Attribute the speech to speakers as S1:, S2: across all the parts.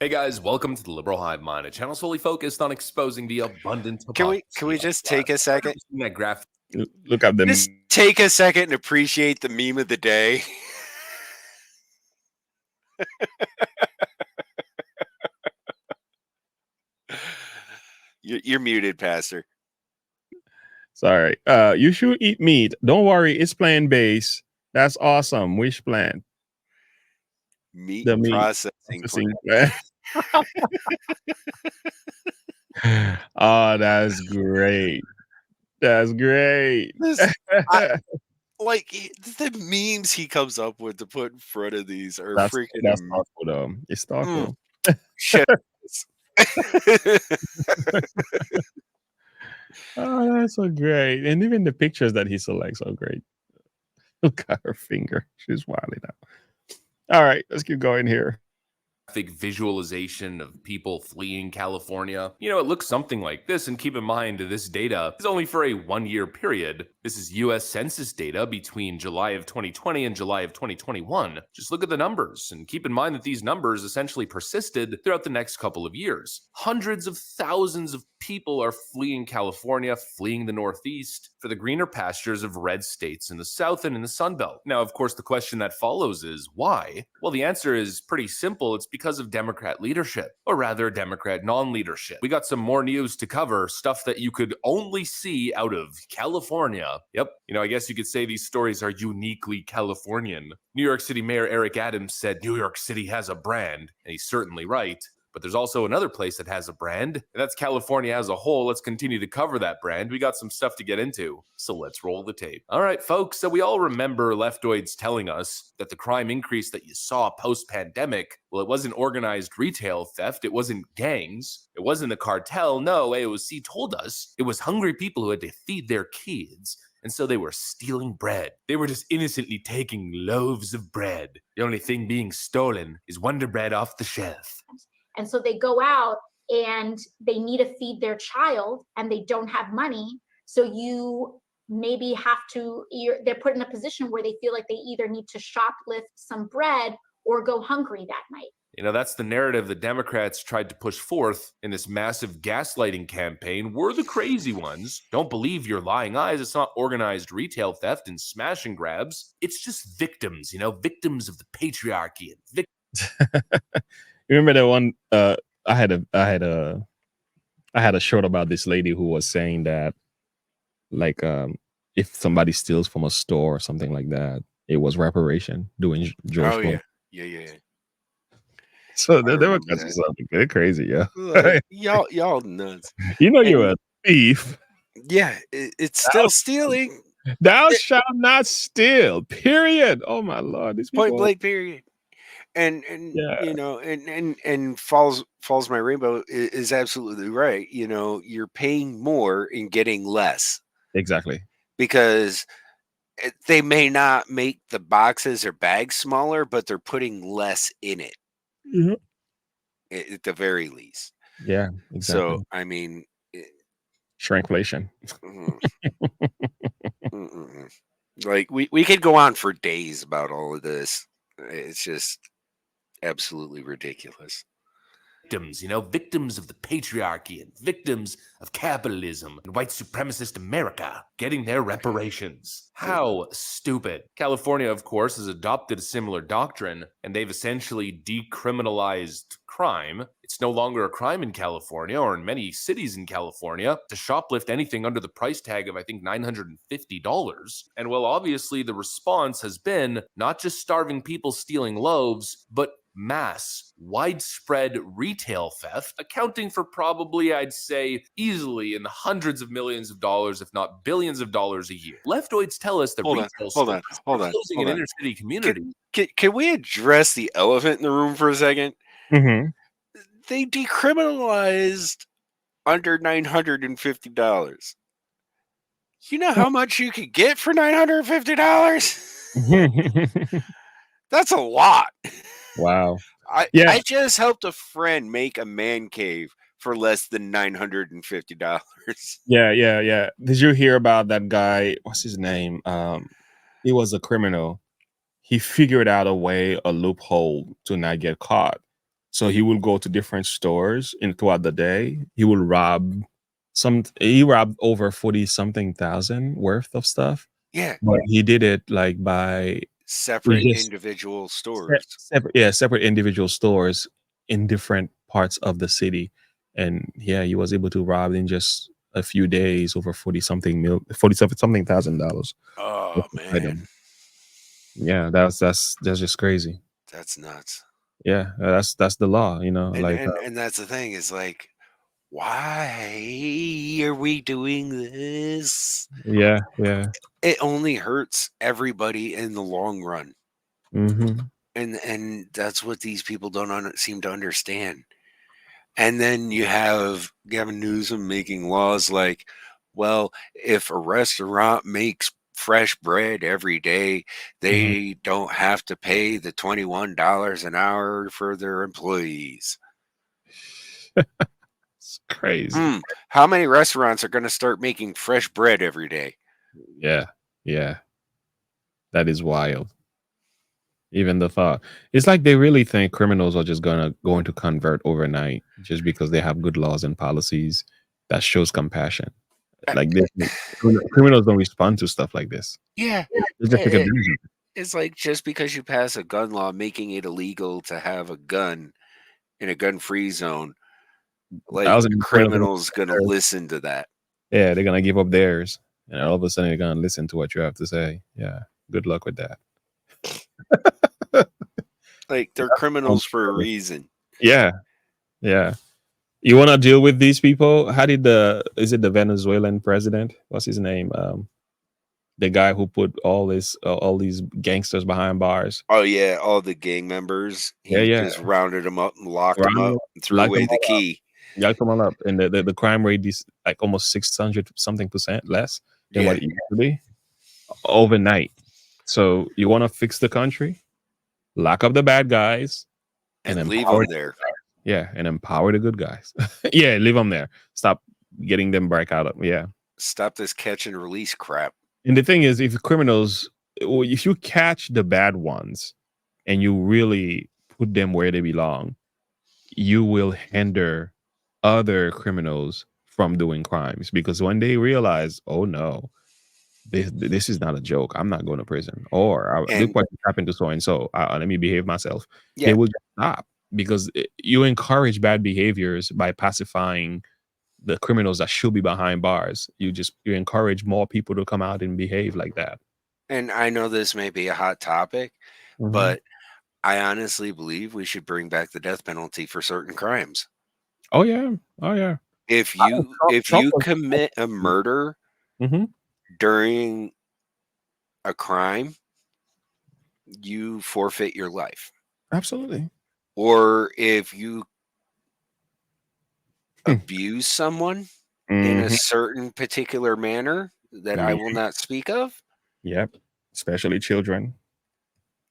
S1: Hey guys, welcome to the Liberal Hive Mind, a channel solely focused on exposing the abundant hypocrisy.
S2: Can we just take a second?
S1: That graphic.
S3: Look at them.
S2: Just take a second and appreciate the meme of the day. You're muted, Pastor.
S3: Sorry. You should eat meat. Don't worry, it's plant-based. That's awesome. Which plant?
S2: Meat
S3: The meat
S2: processing
S3: processing
S2: plant.
S3: plant. Oh, that's great. That's great.
S2: Like the memes he comes up with to put in front of these are
S3: That's
S2: freaking.
S3: thoughtful though. It's thoughtful.
S2: Shit.
S3: Oh, that's so great. And even the pictures that he selects are great. Look at her finger. She's wilding out. All right, let's keep going here.
S1: Visualization of people fleeing California. You know, it looks something like this, and keep in mind this data is only for a 1-year period. This is US Census data between July of 2020 and July of 2021. Just look at the numbers, and keep in mind that these numbers essentially persisted throughout the next couple of years. Hundreds of thousands of people are fleeing California, fleeing the Northeast for the greener pastures of red states in the South and in the Sun Belt. Now, of course, the question that follows is why? Well, the answer is pretty simple. It's because of Democrat leadership, or rather Democrat non-leadership. We got some more news to cover, stuff that you could only see out of California. Yep, you know, I guess you could say these stories are uniquely Californian. New York City Mayor Eric Adams said New York City has a brand, and he's certainly right. But there's also another place that has a brand, and that's California as a whole. Let's continue to cover that brand. We got some stuff to get into, so let's roll the tape. All right, folks, so we all remember leftoids telling us that the crime increase that you saw post-pandemic, well, it wasn't organized retail theft, it wasn't gangs, it wasn't a cartel. No, AOC told us it was hungry people who had to feed their kids. And so they were stealing bread. They were just innocently taking loaves of bread. The only thing being stolen is Wonder Bread off the shelf.
S4: And so they go out and they need to feed their child and they don't have money. So you maybe have to, they're put in a position where they feel like they either need to shoplift some bread or go hungry that night.
S1: You know, that's the narrative the Democrats tried to push forth in this massive gaslighting campaign. We're the crazy ones. Don't believe your lying eyes. It's not organized retail theft and smash and grabs. It's just victims, you know, victims of the patriarchy.
S3: Remember that one? I had a short about this lady who was saying that, like, if somebody steals from a store or something like that, it was reparation doing George.
S2: Oh
S3: Floyd.
S2: yeah.
S3: So they were something. They're crazy, yeah.
S2: Like, y'all nuts.
S3: You know, you're a thief.
S2: Yeah, it's still stealing.
S3: Thou shalt not steal. Period. Oh my Lord, these people.
S2: Point blank. Period. And
S3: Yeah.
S2: you know, and falls my rainbow is absolutely right. You know, you're paying more and getting less.
S3: Exactly.
S2: Because they may not make the boxes or bags smaller, but they're putting less in it.
S3: Mm-hmm.
S2: At the very least.
S3: Yeah, exactly.
S2: So I mean,
S3: shrinkflation.
S2: Like we could go on for days about all of this. It's just absolutely ridiculous.
S1: Victims, you know, victims of the patriarchy and victims of capitalism and white supremacist America getting their reparations. How stupid. California, of course, has adopted a similar doctrine, and they've essentially decriminalized crime. It's no longer a crime in California or in many cities in California to shoplift anything under the price tag of, I think, $950. And well, obviously the response has been not just starving people stealing loaves, but mass, widespread retail theft, accounting for probably, I'd say, easily in the hundreds of millions of dollars, if not billions of dollars a year. Leftoids tell us that retail stores are closing in inner city communities.
S2: Can we address the elephant in the room for a second?
S3: Mm-hmm.
S2: They decriminalized under $950. You know how much you could get for $950? That's a lot.
S3: Wow.
S2: I just helped a friend make a man cave for less than $950.
S3: Yeah. Did you hear about that guy? What's his name? He was a criminal. He figured out a loophole to not get caught. So he will go to different stores throughout the day. He will rob he robbed over 40 something thousand worth of stuff.
S2: Yeah,
S3: But he did it like by
S2: separate
S3: just
S2: individual stores.
S3: separate individual stores in different parts of the city. And yeah, he was able to rob in just a few days over 40 something thousand dollars.
S2: Oh man,
S3: Yeah, that's just crazy.
S2: that's nuts.
S3: Yeah, that's the law, you know,
S2: And
S3: like
S2: and that's the thing is like, why are we doing this?
S3: yeah, yeah.
S2: It only hurts everybody in the long run.
S3: Mhm.
S2: And that's what these people don't seem to understand. And then you have Gavin Newsom making laws like, well, if a restaurant makes fresh bread every day, they don't have to pay the $21 an hour for their employees.
S3: It's crazy.
S2: How many restaurants are going to start making fresh bread every day?
S3: Yeah. Yeah. That is wild. Even the thought. It's like they really think criminals are just going to convert overnight just because they have good laws and policies that shows compassion. Like this, criminals don't respond to stuff like this.
S2: Yeah.
S3: They just take advantage of it.
S2: It's like just because you pass a gun law making it illegal to have a gun in a gun-free zone, like
S3: Thousands of
S2: criminals
S3: criminals
S2: gonna listen to that.
S3: Yeah, they're gonna give up theirs, and all of a sudden they're gonna listen to what you have to say. Yeah, good luck with that.
S2: Like they're criminals for a reason.
S3: Yeah, yeah. You want to deal with these people? How did is it the Venezuelan president? What's his name? The guy who put all these gangsters behind bars.
S2: Oh yeah, all the gang members. He
S3: Yeah.
S2: just rounded them up and locked them
S3: Rounded
S2: up
S3: them
S2: and threw
S3: locked
S2: away
S3: them
S2: the
S3: all up.
S2: key.
S3: Yeah, come on up, and the crime rate is like almost 600 something percent less than what it used to be overnight. So you want to fix the country? Lock up the bad guys
S2: and leave
S3: empower
S2: them there.
S3: Yeah, and empower the good guys. Yeah, leave them there. Stop getting them back out of. Yeah.
S2: Stop this catch and release crap.
S3: And the thing is, if you catch the bad ones and you really put them where they belong, you will hinder other criminals from doing crimes, because when they realize, oh no, this is not a joke, I'm not going to prison, or look what happened to so and so, let me behave myself.
S2: Yeah.
S3: They will just stop, because you encourage bad behaviors by pacifying the criminals that should be behind bars. You encourage more people to come out and behave like that.
S2: And I know this may be a hot topic, but I honestly believe we should bring back the death penalty for certain crimes.
S3: Oh yeah.
S2: If you commit a murder during a crime, you forfeit your life.
S3: Absolutely.
S2: Or if you abuse someone in a certain particular manner that I will not speak of.
S3: Yep. Especially children.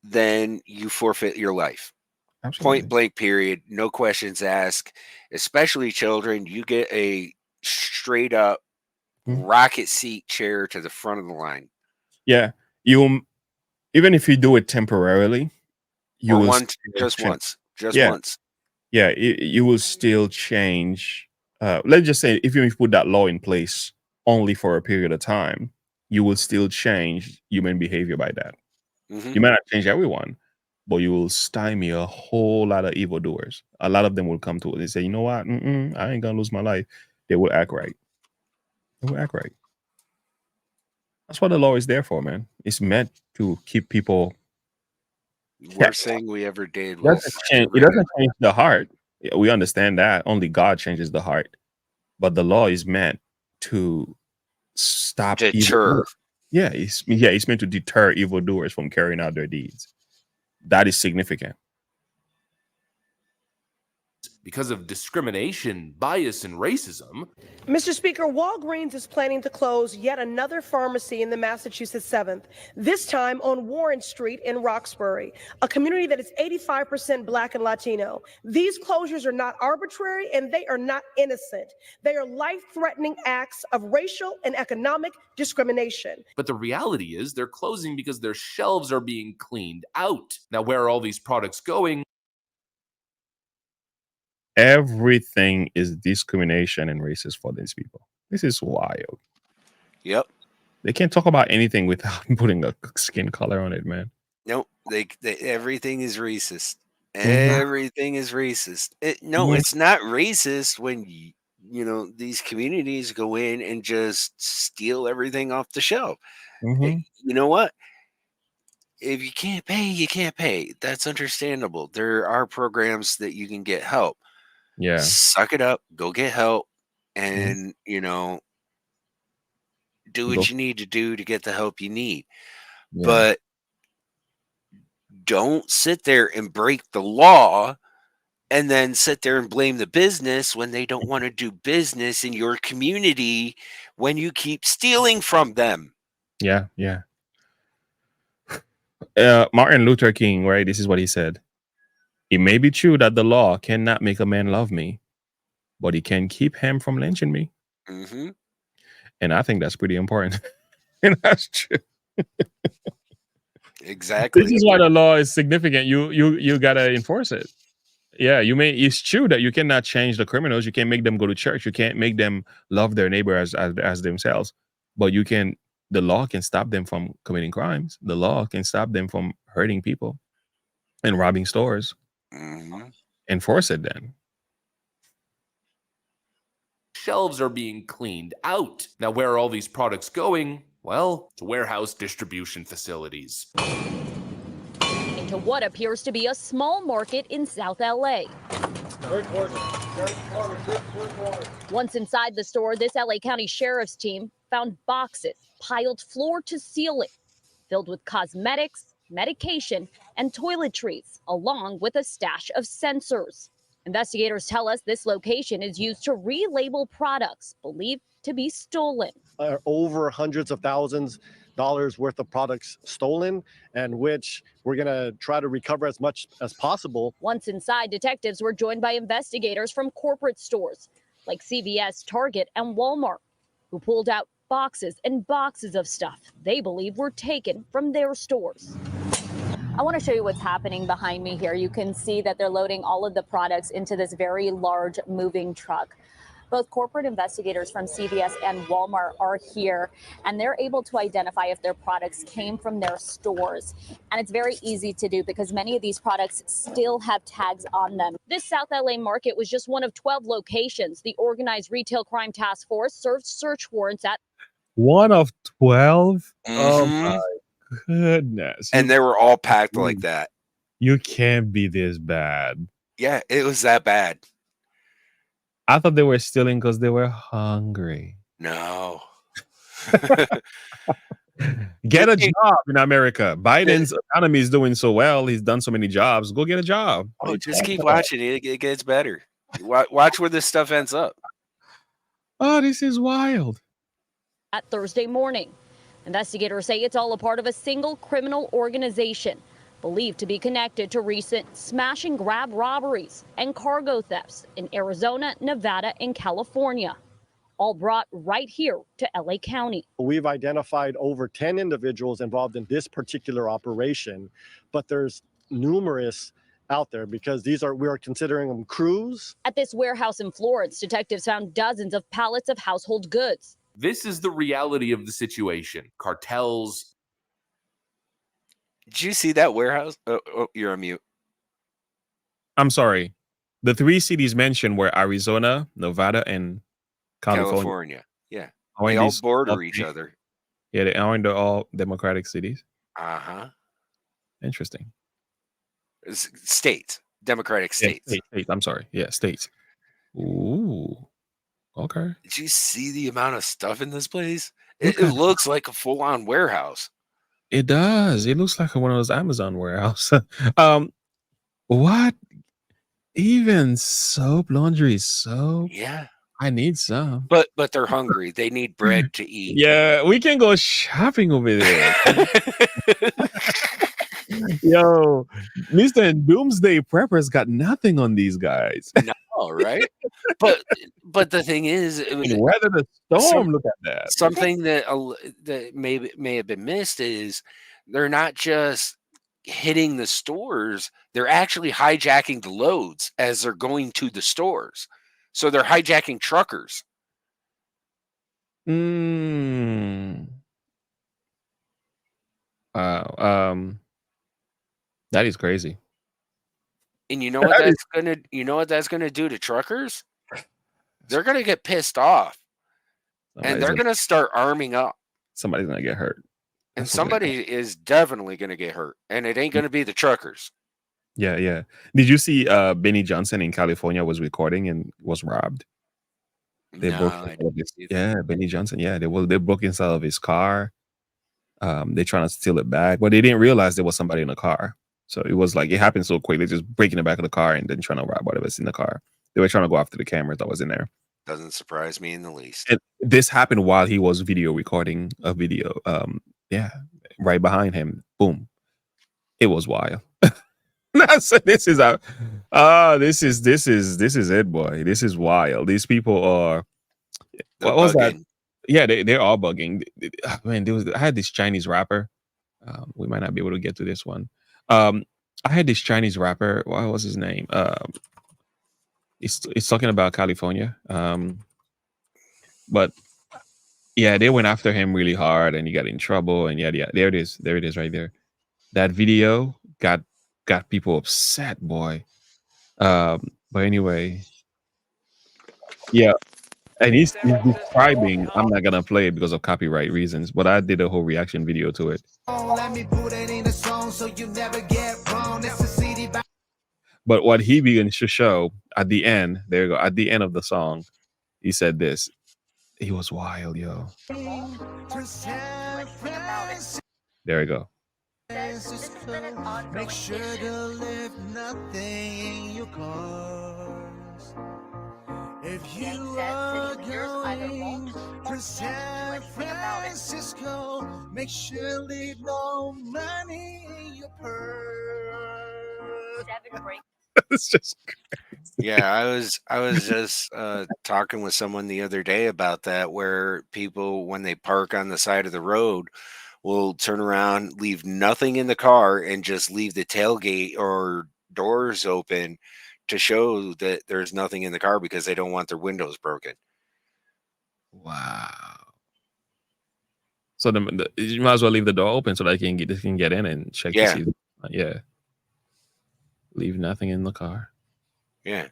S2: Then you forfeit your life.
S3: Absolutely.
S2: Point blank, period. No questions asked. Especially children, you get a straight up rocket seat chair to the front of the line.
S3: Yeah. Even if you do it temporarily,
S2: just once.
S3: Yeah, you will still change. Let's just say if you put that law in place only for a period of time, you will still change human behavior by that. You might not change everyone, but you will stymie a whole lot of evildoers. A lot of them will come to it and say, you know what? I ain't gonna lose my life. They will act right. That's what the law is there for, man. It's meant to keep people.
S2: Worst thing we ever did
S3: It
S2: was
S3: doesn't change the heart. We understand that only God changes the heart, but the law is meant to stop
S2: deter.
S3: It's meant to deter evildoers from carrying out their deeds. That is significant.
S1: Because of discrimination, bias, and racism.
S5: Mr. Speaker, Walgreens is planning to close yet another pharmacy in the Massachusetts 7th, this time on Warren Street in Roxbury, a community that is 85% Black and Latino. These closures are not arbitrary and they are not innocent. They are life-threatening acts of racial and economic discrimination.
S1: But the reality is they're closing because their shelves are being cleaned out. Now, where are all these products going?
S3: Everything is discrimination and racist for these people. This is wild.
S2: Yep.
S3: They can't talk about anything without putting a skin color on it, man.
S2: Nope. They everything is racist.
S3: Mhm.
S2: Everything is racist. No,
S3: Mhm.
S2: it's not racist when these communities go in and just steal everything off the shelf.
S3: Mhm.
S2: You know what? If you can't pay, you can't pay. That's understandable. There are programs that you can get help.
S3: Yeah.
S2: Suck it up, go get help,
S3: Mhm.
S2: and do
S3: Go.
S2: what you need to do to get the help you need.
S3: Yeah.
S2: But don't sit there and break the law and then sit there and blame the business when they don't want to do business in your community when you keep stealing from them.
S3: Yeah. Yeah. Martin Luther King, right? This is what he said. It may be true that the law cannot make a man love me, but it can keep him from lynching me.
S2: Hmm.
S3: And I think that's pretty important. And that's true. This
S2: Exactly.
S3: is why the law is significant. You gotta enforce it. Yeah, it's true that you cannot change the criminals. You can't make them go to church. You can't make them love their neighbor as themselves. But the law can stop them from committing crimes. The law can stop them from hurting people and robbing stores.
S2: Hmm.
S3: Enforce it then.
S1: Shelves are being cleaned out. Now, where are all these products going? Well, to warehouse distribution facilities.
S6: Into what appears to be a small market in South LA. Once inside the store, this LA County Sheriff's team found boxes piled floor to ceiling, filled with cosmetics, medication, and toiletries, along with a stash of sensors. Investigators tell us this location is used to relabel products believed to be stolen.
S7: Over hundreds of thousands dollars worth of products stolen, and which we're going to try to recover as much as possible.
S6: Once inside, detectives were joined by investigators from corporate stores like CVS, Target, and Walmart, who pulled out boxes and boxes of stuff they believe were taken from their stores. I want to show you what's happening behind me here. You can see that they're loading all of the products into this very large moving truck. Both corporate investigators from CVS and Walmart are here, and they're able to identify if their products came from their stores. And it's very easy to do because many of these products still have tags on them. This South LA market was just one of 12 locations. The Organized Retail Crime Task Force served search warrants at
S3: One of 12? Oh
S2: Hmm.
S3: my goodness.
S2: And they were all packed like that.
S3: You can't be this bad.
S2: Yeah, it was that bad.
S3: I thought they were stealing because they were hungry.
S2: No.
S3: Get a job in America. Biden's economy is doing so well. He's done so many jobs. Go get a job.
S2: Oh, just keep watching. It gets better. Watch where this stuff ends up.
S3: Oh, this is wild.
S6: At Thursday morning, investigators say it's all a part of a single criminal organization believed to be connected to recent smash and grab robberies and cargo thefts in Arizona, Nevada, and California, all brought right here to LA County.
S7: We've identified over 10 individuals involved in this particular operation, but there's numerous out there because we are considering them crews.
S6: At this warehouse in Florence, detectives found dozens of pallets of household goods.
S1: This is the reality of the situation. Cartels.
S2: Did you see that warehouse? Oh, you're on mute.
S3: I'm sorry. The 3 cities mentioned were Arizona, Nevada, and California.
S2: Yeah.
S3: Aren't
S2: They all
S3: these
S2: border
S3: all
S2: each
S3: cities?
S2: other.
S3: Yeah, they aren't all democratic cities.
S2: Uh-huh.
S3: Interesting.
S2: States. Democratic states.
S3: Yeah, states. I'm sorry. Yeah, states. Ooh. Okay.
S2: Did you see the amount of stuff in this place?
S3: Look
S2: It
S3: at
S2: looks like a full-on warehouse.
S3: It does. It looks like one of those Amazon warehouse. What? Even soap, laundry soap?
S2: Yeah.
S3: I need some.
S2: But they're hungry. They need bread to eat.
S3: Yeah, we can go shopping over there. Yo, Mr. Doomsday Preppers got nothing on these guys.
S2: No, right? But the thing is,
S3: Weather the storm. Look at that.
S2: something that may have been missed is they're not just hitting the stores, they're actually hijacking the loads as they're going to the stores. So they're hijacking truckers.
S3: Mm. Wow. That is crazy.
S2: And you know what that's gonna do to truckers? They're gonna get pissed off. And they're gonna start arming up.
S3: Somebody's gonna get hurt.
S2: And
S3: That's what's gonna
S2: somebody is definitely gonna get hurt. And it ain't gonna be the truckers.
S3: Yeah, yeah. Did you see Benny Johnson in California was recording and was robbed? They broke
S2: No, I
S3: inside of his,
S2: didn't see that.
S3: yeah, Benny Johnson. Yeah, they broke inside of his car. They trying to steal it back, but they didn't realize there was somebody in the car. So it was like it happened so quick. They just breaking the back of the car and then trying to rob whatever's in the car. They were trying to go after the cameras that was in there.
S2: Doesn't surprise me in the least.
S3: And this happened while he was video recording a video. Yeah, right behind him. Boom. It was wild. So this is this is it, boy. This is wild. These people are
S2: They're
S3: what was that?
S2: bugging.
S3: Yeah, they're all bugging. Man, I had this Chinese rapper. We might not be able to get to this one. I had this Chinese rapper. What was his name? It's talking about California. But yeah, they went after him really hard, and he got in trouble. And yeah, there it is right there. That video got people upset, boy. But anyway, yeah. And he's describing. I'm not gonna play it because of copyright reasons, but I did a whole reaction video to it. But what he begins to show at the end, there you go. At the end of the song, he said this. He was wild, yo. There we go.
S8: Make sure to leave nothing in your cars. If you are going to San Francisco, make sure leave no money in your purse.
S3: It's just
S2: Yeah, I was just talking with someone the other day about that, where people, when they park on the side of the road, will turn around, leave nothing in the car, and just leave the tailgate or doors open to show that there's nothing in the car because they don't want their windows broken.
S3: wow. So you might as well leave the door open so that they can get in and check
S2: Yeah.
S3: to see. Yeah. Leave nothing in the car.
S2: Yeah.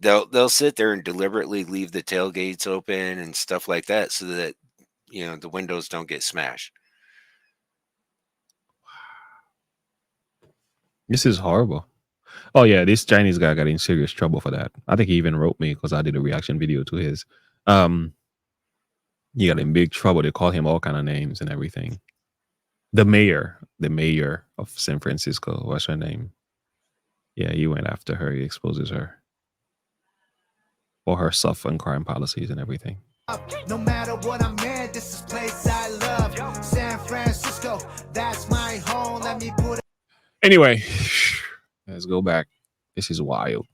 S2: They'll sit there and deliberately leave the tailgates open and stuff like that so that, you know, the windows don't get smashed.
S3: This is horrible. Oh yeah, this Chinese guy got in serious trouble for that. I think he even wrote me because I did a reaction video to his. He got in big trouble. They call him all kind of names and everything. The mayor of San Francisco, what's her name? Yeah, he went after her. He exposes her for her soft and crime policies and everything.
S8: No matter what I'm in, this is place I love. San Francisco, that's my home. Let me put it.
S3: Anyway, let's go back. This is wild.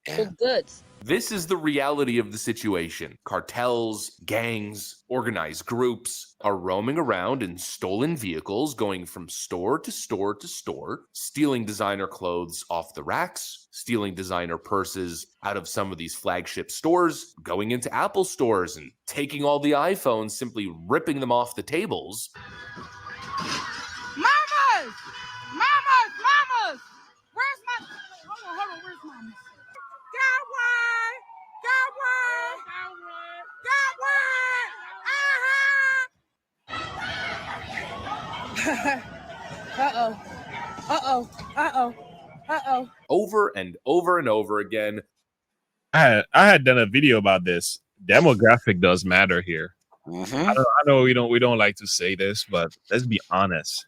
S2: Yeah.
S6: Goods.
S1: This is the reality of the situation. Cartels, gangs, organized groups are roaming around in stolen vehicles, going from store to store to store, stealing designer clothes off the racks, stealing designer purses out of some of these flagship stores, going into Apple stores and taking all the iPhones, simply ripping them off the tables.
S9: Mamas! Mamas! Mamas! Where's my... Hold on, where's mama? Got one! Got one! Got one! Uh-oh.
S1: Over and over and over again.
S3: I had done a video about this. Demographic does matter here.
S2: Mhm.
S3: I know we don't like to say this, but let's be honest.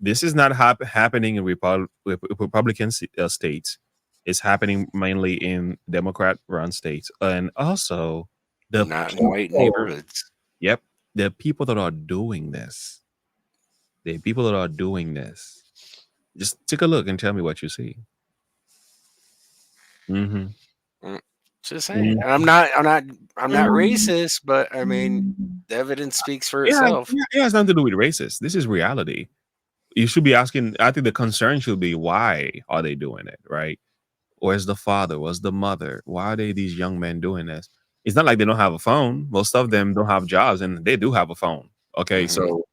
S3: This is not happening in Republican states. It's happening mainly in Democrat-run states, and also
S2: Not in white neighborhoods.
S3: Yep, the people that are doing this. The people that are doing this. Just take a look and tell me what you see. Mm-hmm.
S2: Just saying. I'm not racist, but I mean, the evidence speaks for itself.
S3: It has nothing to do with racist. This is reality. you should be asking, I think the concern should be, why are they doing it, right? Where's the father? Where's the mother? Why are these young men doing this? It's not like they don't have a phone. Most of them don't have jobs, and they do have a phone. Okay, so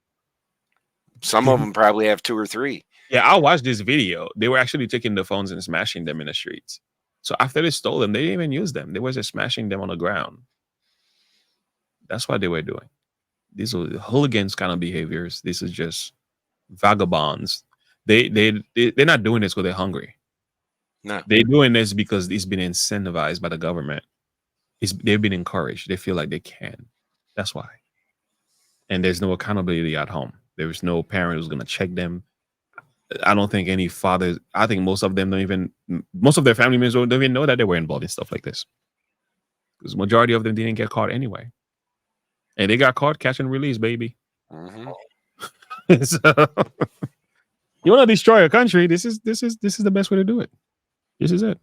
S2: some of them probably have 2 or 3.
S3: yeah, I watched this video. They were actually taking the phones and smashing them in the streets. So after they stole them, they didn't even use them. They were just smashing them on the ground. That's what they were doing. These are hooligans kind of behaviors. This is just vagabonds. They're not doing this because they're hungry.
S2: No.
S3: They're doing this because it's been incentivized by the government. They've been encouraged. They feel like they can. That's why. And there's no accountability at home. There's no parent who's going to check them. I don't think any fathers, I think most of them most of their family members don't even know that they were involved in stuff like this. Because majority of them didn't get caught anyway. And they got caught, catch and release, baby. So, you want to destroy a country, this is the best way to do it. This is it.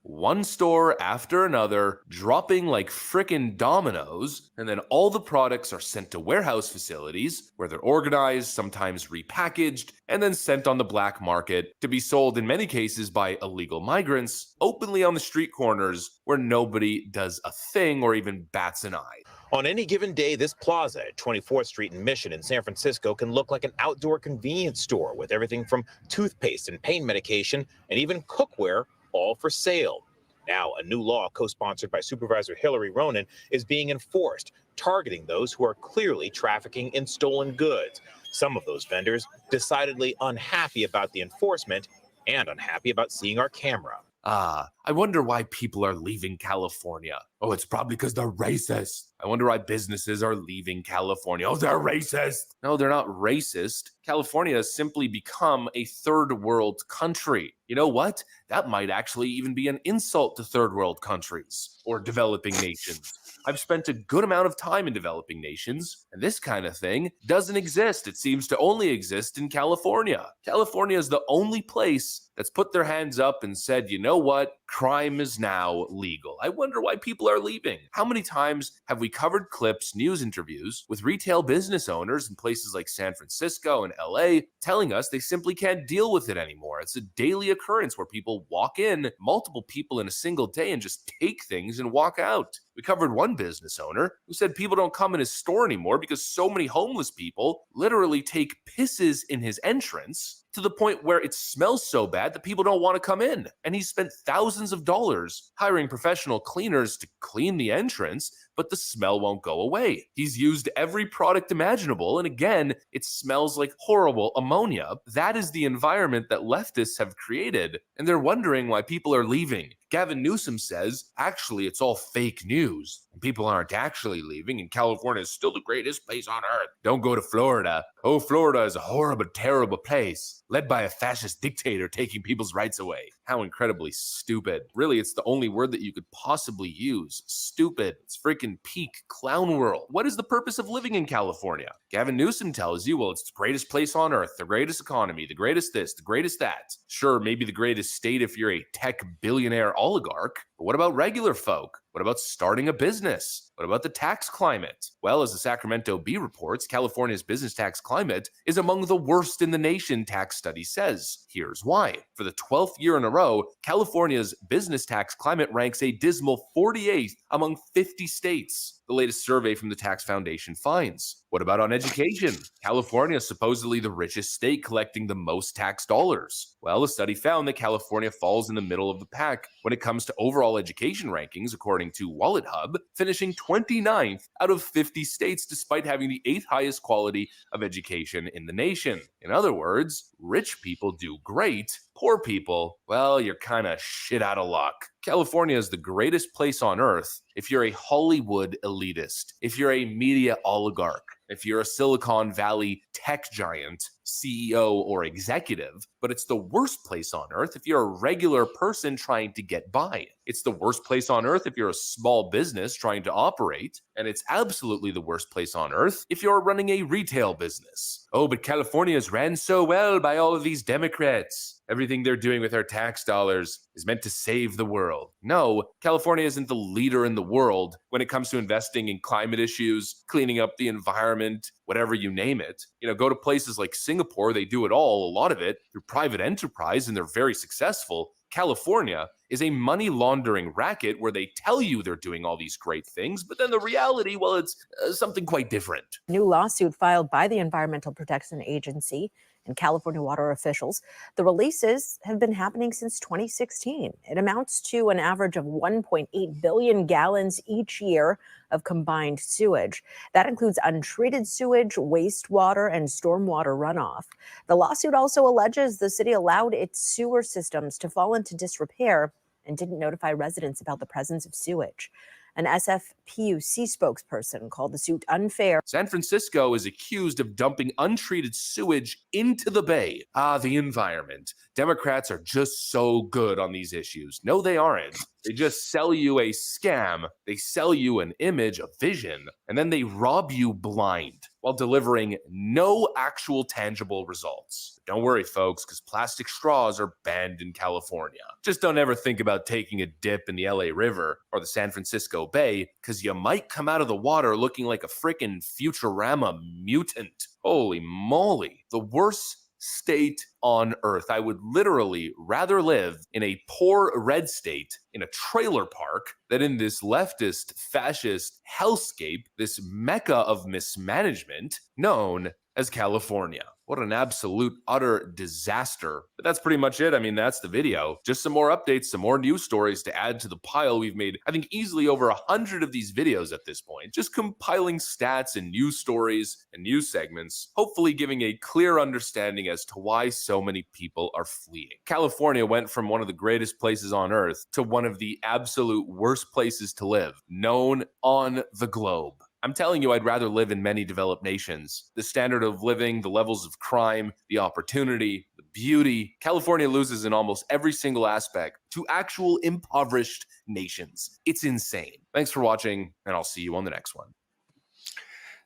S1: One store after another, dropping like frickin' dominoes, and then all the products are sent to warehouse facilities where they're organized, sometimes repackaged, and then sent on the black market to be sold in many cases by illegal migrants, openly on the street corners where nobody does a thing or even bats an eye.
S10: On any given day, this plaza at 24th Street and Mission in San Francisco can look like an outdoor convenience store with everything from toothpaste and pain medication and even cookware, all for sale. Now, a new law co-sponsored by Supervisor Hillary Ronen is being enforced, targeting those who are clearly trafficking in stolen goods. Some of those vendors decidedly unhappy about the enforcement and unhappy about seeing our camera.
S1: I wonder why people are leaving California. Oh, it's probably because they're racist. I wonder why businesses are leaving California. Oh, they're racist. No, they're not racist. California has simply become a third world country. You know what? That might actually even be an insult to third world countries or developing nations. I've spent a good amount of time in developing nations, and this kind of thing doesn't exist. It seems to only exist in California. California is the only place that's put their hands up and said, you know what? Crime is now legal. I wonder why people are leaving. How many times have we covered clips, news interviews with retail business owners in places like San Francisco and LA telling us they simply can't deal with it anymore? It's a daily occurrence where people walk in, multiple people in a single day, and just take things and walk out. We covered one business owner who said people don't come in his store anymore because so many homeless people literally take pisses in his entrance to the point where it smells so bad that people don't want to come in. And he spent thousands of dollars hiring professional cleaners to clean the entrance, but the smell won't go away. He's used every product imaginable, and again, it smells like horrible ammonia. That is the environment that leftists have created, and they're wondering why people are leaving. Gavin Newsom says, actually, it's all fake news. People aren't actually leaving, and California is still the greatest place on earth. Don't go to Florida. Oh, Florida is a horrible, terrible place, led by a fascist dictator taking people's rights away. How incredibly stupid. Really, it's the only word that you could possibly use. Stupid. It's freaking peak clown world. What is the purpose of living in California? Gavin Newsom tells you, well, it's the greatest place on earth, the greatest economy, the greatest this, the greatest that. Sure, maybe the greatest state if you're a tech billionaire oligarch, but what about regular folk? What about starting a business? What about the tax climate? Well, as the Sacramento Bee reports, California's business tax climate is among the worst in the nation, tax study says. Here's why. For the 12th year in a row, California's business tax climate ranks a dismal 48th among 50 states. The latest survey from the Tax Foundation finds. What about on education? California is supposedly the richest state, collecting the most tax dollars. Well, a study found that California falls in the middle of the pack when it comes to overall education rankings, according to Wallet Hub, finishing 29th out of 50 states despite having the 8th highest quality of education in the nation. In other words, rich people do great. Poor people, well, you're kind of shit out of luck. California is the greatest place on earth if you're a Hollywood elitist, if you're a media oligarch, if you're a Silicon Valley tech giant, CEO or executive, but it's the worst place on earth if you're a regular person trying to get by. It's the worst place on earth if you're a small business trying to operate, and it's absolutely the worst place on earth if you're running a retail business. Oh, but California is ran so well by all of these Democrats. Everything they're doing with our tax dollars, is meant to save the world. No, California isn't the leader in the world when it comes to investing in climate issues, cleaning up the environment, whatever you name it. Go to places like Singapore, they do it all, a lot of it, through private enterprise, and they're very successful. California is a money laundering racket where they tell you they're doing all these great things, but then the reality, well, it's something quite different.
S11: New lawsuit filed by the Environmental Protection Agency and California water officials. The releases have been happening since 2016. It amounts to an average of 1.8 billion gallons each year of combined sewage. That includes untreated sewage, wastewater, and stormwater runoff. The lawsuit also alleges the city allowed its sewer systems to fall into disrepair and didn't notify residents about the presence of sewage. An SFPUC spokesperson called the suit unfair.
S1: San Francisco is accused of dumping untreated sewage into the bay. The environment. Democrats are just so good on these issues. No, they aren't. They just sell you a scam. They sell you an image, a vision, and then they rob you blind while delivering no actual tangible results. Don't worry, folks, because plastic straws are banned in California. Just don't ever think about taking a dip in the LA River or the San Francisco Bay, because you might come out of the water looking like a frickin' Futurama mutant. Holy moly. The worst state on earth. I would literally rather live in a poor red state in a trailer park than in this leftist, fascist hellscape, this mecca of mismanagement known as California. What an absolute, utter disaster. But that's pretty much it. I mean, that's the video. Just some more updates, some more news stories to add to the pile. We've made, I think, easily over 100 of these videos at this point. Just compiling stats and news stories and news segments, hopefully giving a clear understanding as to why so many people are fleeing. California went from one of the greatest places on earth to one of the absolute worst places to live, known on the globe. I'm telling you, I'd rather live in many developed nations. The standard of living, the levels of crime, the opportunity, the beauty. California loses in almost every single aspect to actual impoverished nations. It's insane. Thanks for watching, and I'll see you on the next one.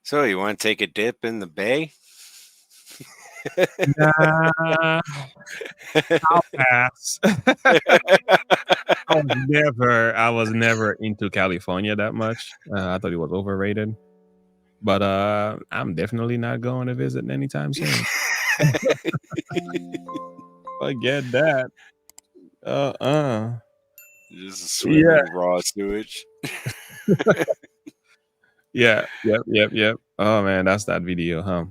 S2: So you want to take a dip in the bay?
S3: Nah, I'll pass. I was never into California that much. I thought it was overrated. But I'm definitely not going to visit anytime soon. Forget that.
S2: Just swimming in raw sewage.
S3: Yeah. Yep. Oh man, that's that video, huh?